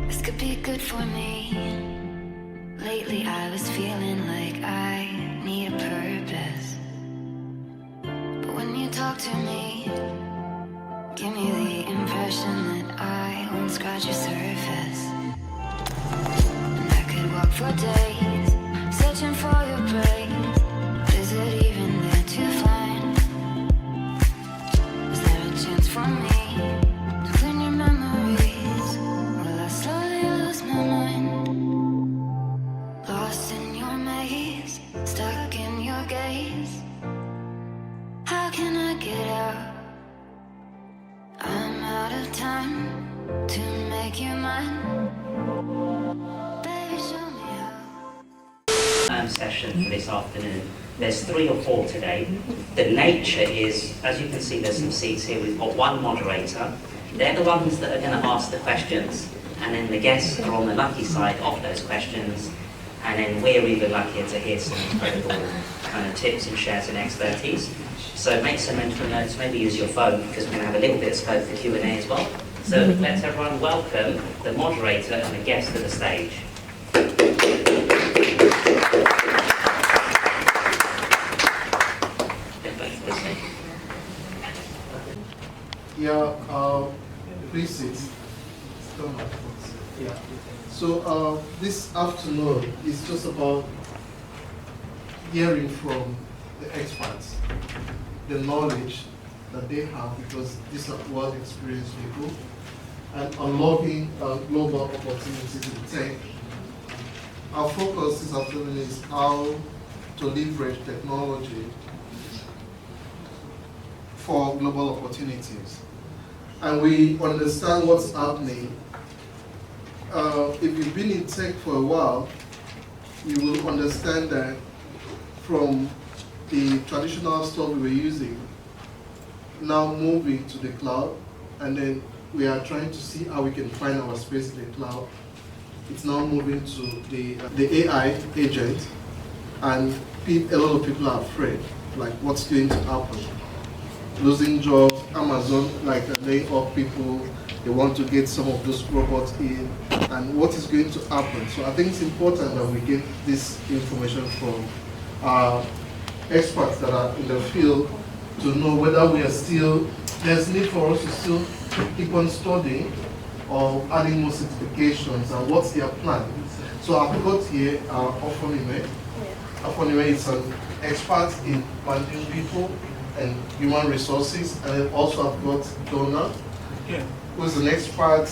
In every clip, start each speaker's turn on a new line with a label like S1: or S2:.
S1: This could be good for me. Lately I was feeling like I need a purpose. But when you talk to me, give me the impression that I won't scratch your surface. And I could walk for days, searching for your praise. Is it even there to find? Is there a chance for me to win your memories? Will I slowly lose my mind? Lost in your maze, stuck in your gaze. How can I get out? I'm out of time to make you mine. Baby, show me how.
S2: Session for this afternoon. There's 3 or 4 today. The nature is, as you can see, there's some seats here. We've got one moderator. They're the ones that are going to ask the questions, and then the guests are on the lucky side of those questions, and then we're even luckier to hear some incredible kind of tips and shares and expertise. So make some mental notes, maybe use your phone, because we're going to have a little bit of scope for Q&A as well. So let's everyone welcome the moderator and the guest to the stage.
S3: Yeah, please sit. Yeah. So this afternoon is just about hearing from the experts, the knowledge that they have, because these are well experienced people, and unlocking global opportunities in tech. Our focus this afternoon is how to leverage technology for global opportunities. And we understand what's happening. If you've been in tech for a while, you will understand that from the traditional stuff we were using, now moving to the cloud, and then we are trying to see how we can find our space in the cloud. It's now moving to the AI agent, and a lot of people are afraid, like what's going to happen. Losing jobs, Amazon, like laying off people, they want to get some of those robots in, and what is going to happen. So I think it's important that we get this information from experts that are in the field to know whether we are still, there's need for us to still keep on studying or adding more certifications, and what's their plan. So I've got here Ofonime. Ofonime is an expert in managing people and human resources, and then also I've got Donna, who is an expert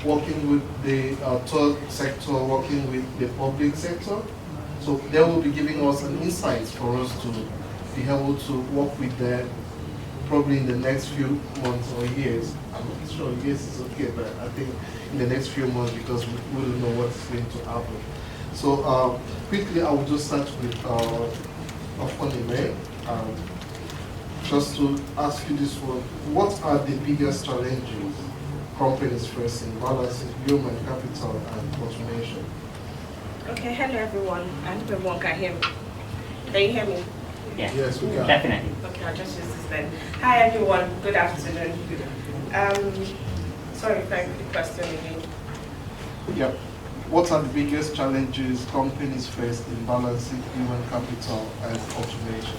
S3: working with the third sector, working with the public sector. So they will be giving us an insight for us to be able to work with them probably in the next few months or years. I'm not sure years is okay, but I think in the next few months, because we don't know what's going to happen. So quickly, I will just start with Ofonime. Just to ask you this one, what are the biggest challenges companies face in balancing human capital and automation?
S4: Okay, hello everyone. I hope everyone can hear me. Can you hear me?
S2: Yeah.
S3: Yes, we can.
S2: Definitely.
S4: Okay, I'll just use this then. Hi everyone, good afternoon. Sorry if I repeat the question again.
S3: Yeah. What are the biggest challenges companies face in balancing human capital and automation?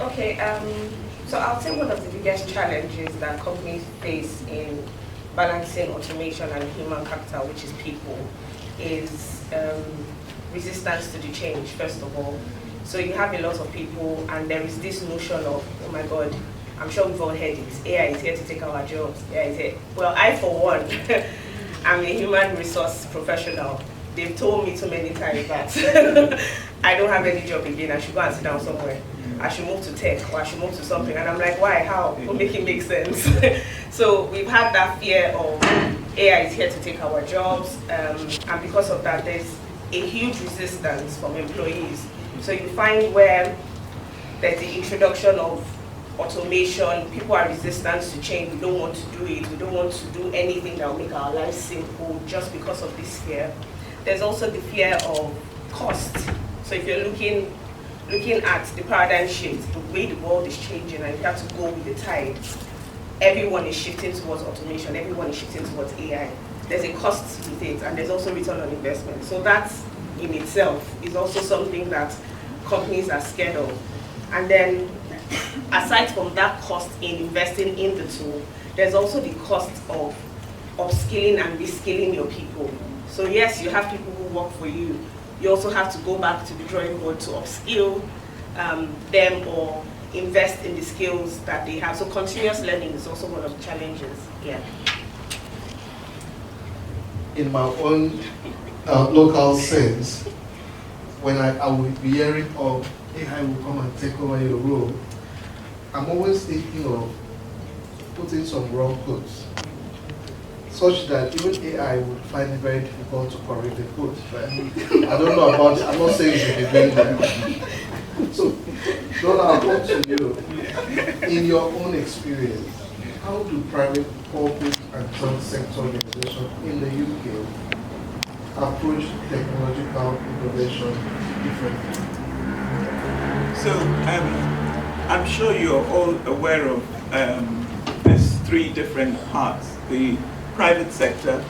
S4: Okay, so I'll say one of the biggest challenges that companies face in balancing automation and human capital, which is people, is resistance to the change, first of all. So you have a lot of people, and there is this notion of, oh my God, I'm sure we've all heard it, AI is here to take our jobs. AI is here. Well, I for one, I'm a human resource professional. They've told me too many times that I don't have any job again, I should go and sit down somewhere. I should move to tech, or I should move to something. And I'm like, why, how? Don't make it make sense. So we've had that fear of AI is here to take our jobs, and because of that, there's a huge resistance from employees. So you find where there's the introduction of automation, people are resistant to change, we don't want to do it, we don't want to do anything that will make our lives simple just because of this fear. There's also the fear of cost. So if you're looking at the paradigm shift, the way the world is changing, and you have to go with the tide, everyone is shifting towards automation, everyone is shifting towards AI. there's a cost with it, and there's also return on investment. So that in itself is also something that companies are scared of. And then aside from that cost in investing in the tool, there's also the cost of upskilling and reskilling your people. So yes, you have people who work for you. You also have to go back to the drawing board to upskill them or invest in the skills that they have. So continuous learning is also one of the challenges. Yeah.
S3: In my own local sense, when I will be hearing of AI will come and take over your role, I'm always thinking of putting some wrong codes, such that even AI would find it very difficult to correct the code. Right? I don't know about it. I'm not saying you should be doing that. So, Donna, I'll come to you. In your own experience, how do private, public, and third sector organizations in the UK approach technological innovation differently?
S5: So, I'm sure you're all aware of these three different parts: the private sector,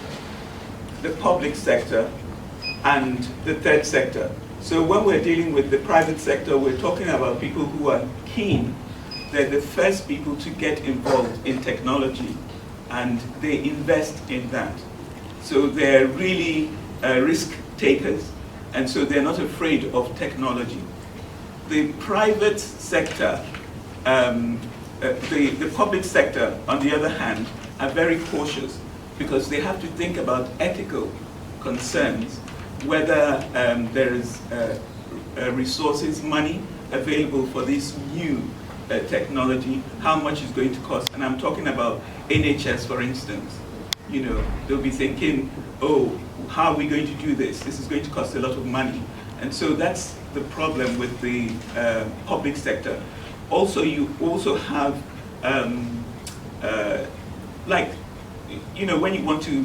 S5: the public sector, and the third sector. So when we're dealing with the private sector, we're talking about people who are keen. They're the first people to get involved in technology, and they invest in that. So they're really risk takers, and so they're not afraid of technology. The private sector, the public sector, on the other hand, are very cautious because they have to think about ethical concerns, whether there is resources, money available for this new technology, how much it's going to cost. And I'm talking about NHS, for instance. You know, they'll be thinking, oh, how are we going to do this? This is going to cost a lot of money. And so that's the problem with the public sector. Also, you also have, like, you know, when you want to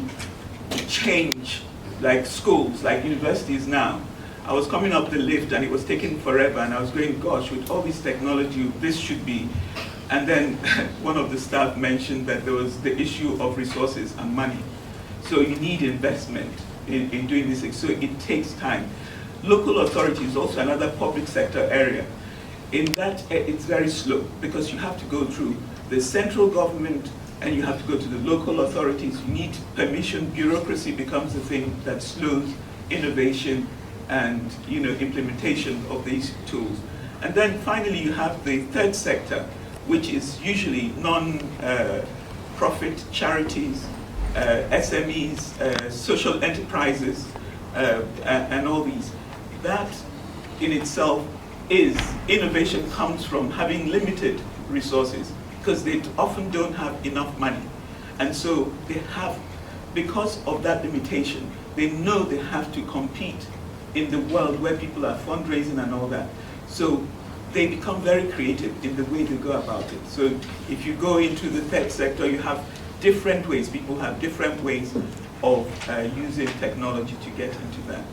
S5: change, like schools, like universities now, I was coming up the lift and it was taking forever, and I was going, gosh, with all this technology, this should be. And then one of the staff mentioned that there was the issue of resources and money. So you need investment in doing this, so it takes time. Local authority is also another public sector area. In that, it's very slow because you have to go through the central government and you have to go to the local authorities. You need permission. Bureaucracy becomes the thing that slows innovation and, you know, implementation of these tools. And then finally, you have the third sector, which is usually non-profit charities, SMEs, social enterprises, and all these. That in itself is, innovation comes from having limited resources because they often don't have enough money. And so they have, because of that limitation, they know they have to compete in the world where people are fundraising and all that. So they become very creative in the way they go about it. So if you go into the third sector, you have different ways. People have different ways of using technology to get into that.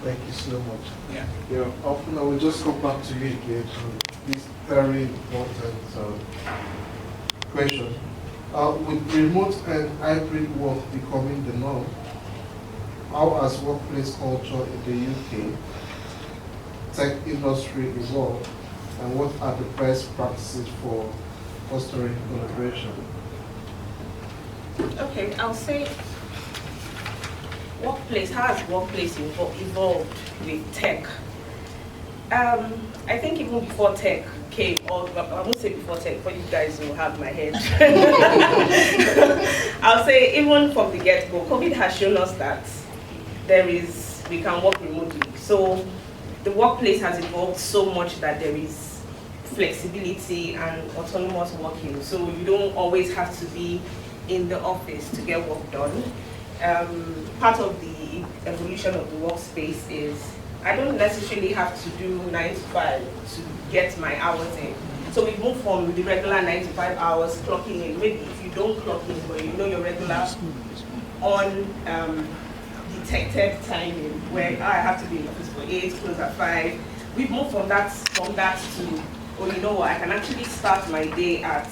S3: Thank you so much.
S5: Yeah.
S3: Yeah, often I will just come back to you again on this very important question. With remote and hybrid work becoming the norm, how has workplace culture in the UK, tech industry evolved, and what are the best practices for fostering collaboration?
S4: Okay, I'll say workplace, how has workplace evolved with tech? I think even before tech came, or I won't say before tech, but you guys will have my head. I'll say even from the get-go, COVID has shown us that we can work remotely. So the workplace has evolved so much that there is flexibility and autonomous working. So you don't always have to be in the office to get work done. Part of the evolution of the workspace is I don't necessarily have to do 9 to 5 to get my hours in. So we move from the regular 9 to 5 hours clocking in. Maybe if you don't clock in, but you know your regular on detected timing where I have to be in the office for 8, close at 5. We've moved from that to, oh, you know what, I can actually start my day at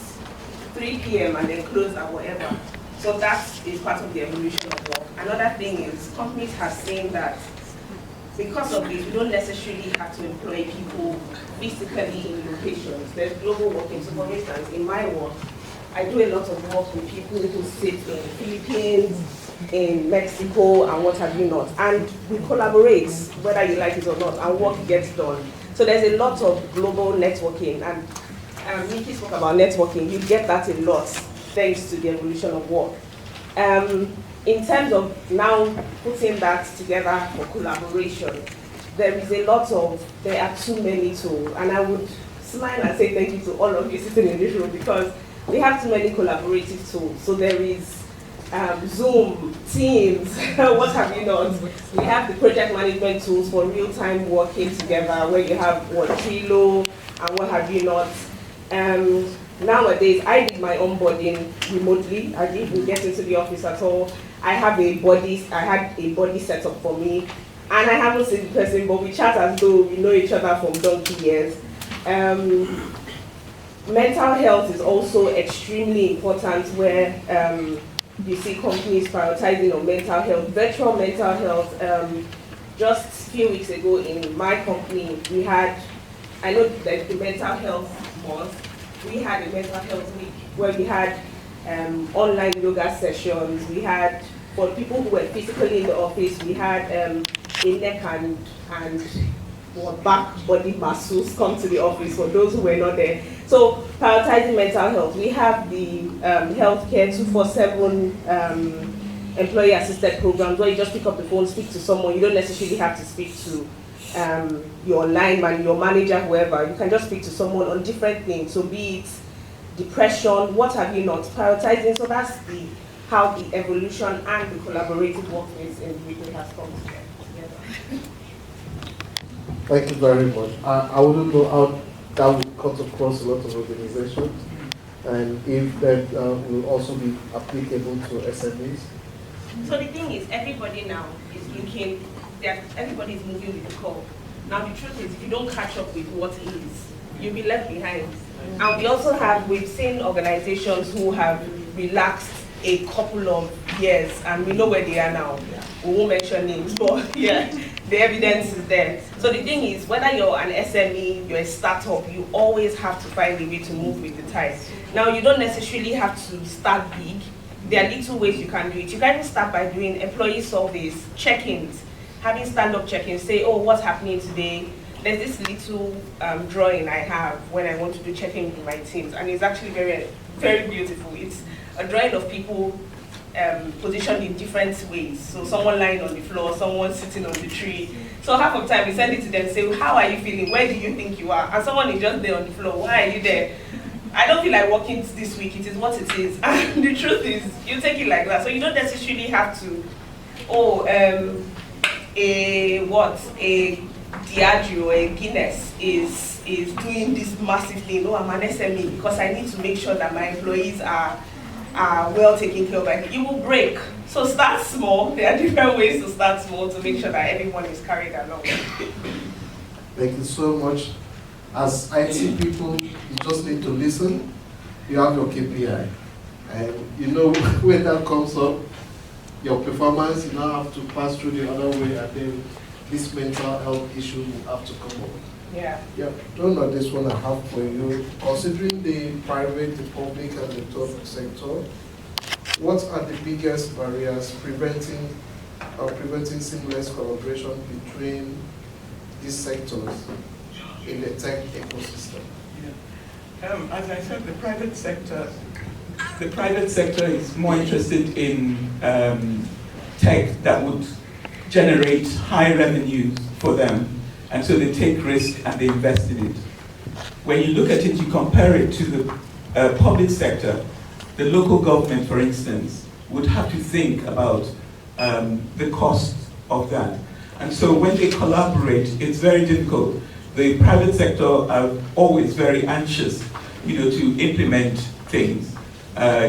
S4: 3 p.m. and then close at whatever. So that is part of the evolution of work. Another thing is companies have seen that because of this, we don't necessarily have to employ people physically in locations. There's global working. So for instance, in my work, I do a lot of work with people who sit in the Philippines, in Mexico, and what have you not. And we collaborate, whether you like it or not, and work gets done. So there's a lot of global networking, and Nikki spoke about networking. You get that a lot thanks to the evolution of work. In terms of now putting that together for collaboration, there are too many tools, and I would smile and say thank you to all of you sitting in this room, because we have too many collaborative tools. So there is Zoom, Teams, what have you not. We have the project management tools for real-time working together, where you have Trello and what have you not. Nowadays, I did my onboarding remotely. I didn't get into the office at all. I had a body set up for me, and I haven't seen the person, but we chat as though we know each other from donkey years. Mental health is also extremely important, where you see companies prioritizing on mental health, virtual mental health. Just a few weeks ago in my company, we had, I know that the mental health month, we had a mental health week where we had online yoga sessions. We had, for people who were physically in the office, we had a neck and back body masseuse come to the office for those who were not there. So prioritizing mental health. We have the healthcare 247 employee assisted programs, where you just pick up the phone, speak to someone. You don't necessarily have to speak to your lineman, your manager, whoever. You can just speak to someone on different things. So be it depression, what have you not, prioritizing. So that's how the evolution and the collaborative workplace in Britain has come together.
S3: Thank you very much. I wouldn't know how that would cut across a lot of organizations, and if that will also be applicable to SMEs.
S4: So the thing is, everybody now is looking, everybody is moving with the curve. Now the truth is, if you don't catch up with what is, you'll be left behind. And we also we've seen organizations who have relaxed a couple of years, and we know where they are now. We won't mention names, but yeah, the evidence is there. So the thing is, whether you're an SME, you're a startup, you always have to find a way to move with the times. Now, you don't necessarily have to start big. There are little ways you can do it. You can even start by doing employee surveys, check-ins, having stand-up check-ins, say, oh, what's happening today? There's this little drawing I have when I want to do check-in with my teams, and it's actually very, very beautiful. It's a drawing of people positioned in different ways. So someone lying on the floor, someone sitting on the tree. So half of the time we send it to them, say, how are you feeling? Where do you think you are? And someone is just there on the floor. Why are you there? I don't feel like working this week. It is what it is. And the truth is, you take it like that. So you don't necessarily have to, a Diageo, a Guinness is doing this massive thing. Oh, I'm an SME because I need to make sure that my employees are well taken care of. You will break. So start small. There are different ways to start small to make sure that everyone is carried along.
S3: Thank you so much. As IT people, you just need to listen. You have your KPI. And you know when that comes up, your performance, you now have to pass through the other way, and then this mental health issue will have to come up.
S4: Yeah.
S3: Yeah, Donna, this one I have for you. Considering the private, the public, and the third sector, what are the biggest barriers preventing seamless collaboration between these sectors in the tech ecosystem?
S5: Yeah. As I said, the private sector is more interested in tech that would generate high revenues for them, and so they take risk and they invest in it. When you look at it, you compare it to the public sector. The local government, for instance, would have to think about the cost of that. And so when they collaborate, it's very difficult. The private sector are always very anxious, to implement things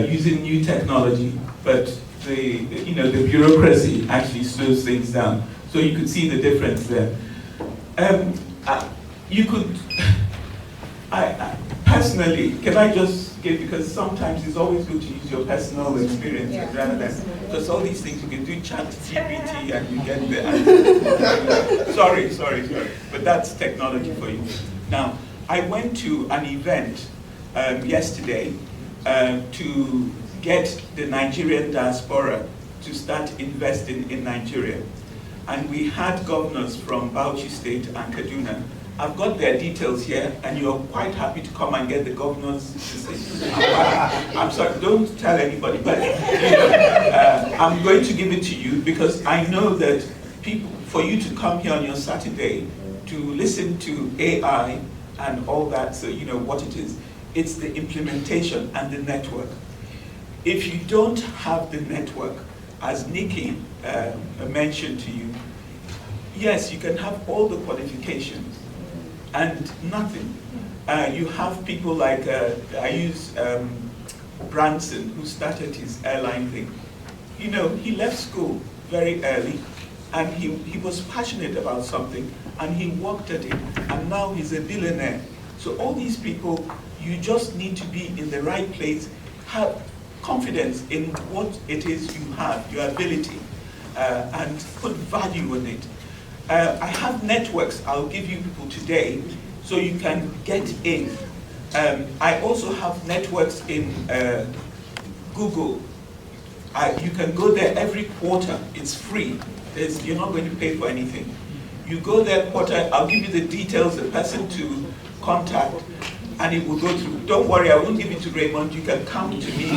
S5: using new technology, but the bureaucracy actually slows things down. So you could see the difference there. Personally, can I just okay, because sometimes it's always good to use your personal experience rather than, because all these things you can do chat GPT and you get the answer. sorry, but that's technology for you. Now, I went to an event yesterday to get the Nigerian diaspora to start investing in Nigeria. And we had governors from Bauchi State and Kaduna. I've got their details here, and you're quite happy to come and get the governors to say, I'm sorry, don't tell anybody, but I'm going to give it to you because I know that for you to come here on your Saturday to listen to AI and all that, so you know what it is. It's the implementation and the network. If you don't have the network, as Nikki mentioned to you, yes, you can have all the qualifications and nothing. You have people like, I use Branson, who started his airline thing. You know, he left school very early, and he was passionate about something, and he worked at it, and now he's a billionaire. So all these people, you just need to be in the right place, have confidence in what it is you have, your ability, and put value on it. I have networks I'll give you people today so you can get in. I also have networks in Google. You can go there every quarter. It's free. You're not going to pay for anything. You go there quarter, I'll give you the details, the person to contact, and it will go through. Don't worry, I won't give it to Raymond. You can come to me.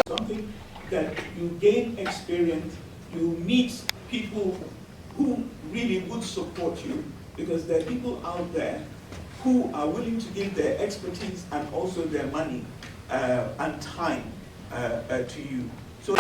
S5: Something that you gain experience, you meet people who really would support you, because there are people out there who are willing to give their expertise and also their money and time to you. So